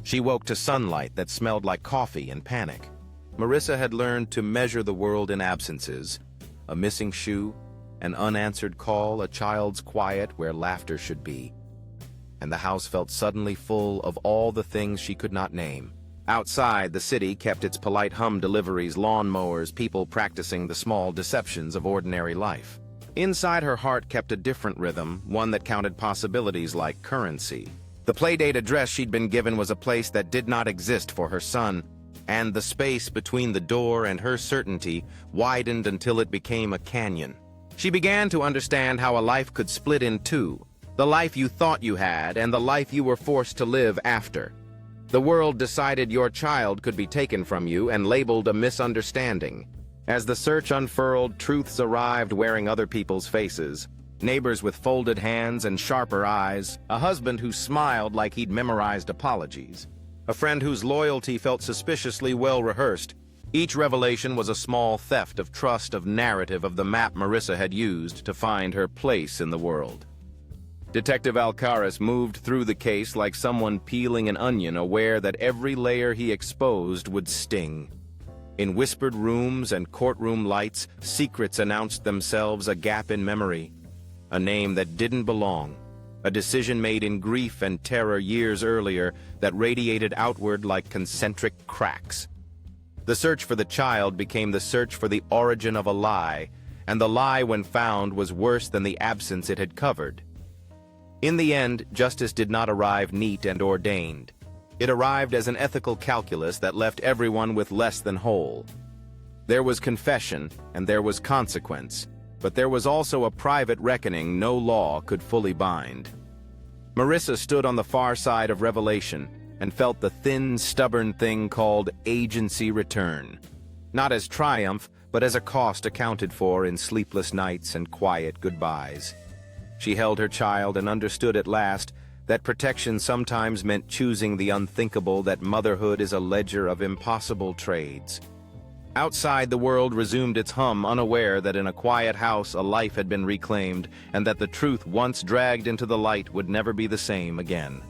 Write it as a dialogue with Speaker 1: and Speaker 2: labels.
Speaker 1: She woke to sunlight that smelled like coffee and panic. Marissa had learned to measure the world in absences: a missing shoe, an unanswered call, a child's quiet where laughter should be. And the house felt suddenly full of all the things she could not name. Outside, the city kept its polite hum: deliveries, lawn mowers, people practicing the small deceptions of ordinary life. Inside, her heart kept a different rhythm, one that counted possibilities like currency. The playdate address she'd been given was a place that did not exist for her son, and the space between the door and her certainty widened until it became a canyon. She began to understand how a life could split in two: the life you thought you had and the life you were forced to live after. The world decided your child could be taken from you and labeled a misunderstanding. As the search unfurled, truths arrived wearing other people's faces: neighbors with folded hands and sharper eyes, a husband who smiled like he'd memorized apologies, a friend whose loyalty felt suspiciously well-rehearsed. Each revelation was a small theft of trust, of narrative, of the map Marissa had used to find her place in the world. Detective Alcaraz moved through the case like someone peeling an onion, aware that every layer he exposed would sting. In whispered rooms and courtroom lights, secrets announced themselves, a gap in memory, a name that didn't belong, a decision made in grief and terror years earlier that radiated outward like concentric cracks. The search for the child became the search for the origin of a lie, and the lie, when found, was worse than the absence it had covered. In the end, justice did not arrive neat and ordained. It arrived as an ethical calculus that left everyone with less than whole. There was confession, and there was consequence, but there was also a private reckoning no law could fully bind. Marissa stood on the far side of revelation and felt the thin, stubborn thing called agency return, not as triumph, but as a cost accounted for in sleepless nights and quiet goodbyes. She held her child and understood at last that protection sometimes meant choosing the unthinkable, that motherhood is a ledger of impossible trades. Outside, the world resumed its hum, unaware that in a quiet house a life had been reclaimed, and that the truth once dragged into the light would never be the same again.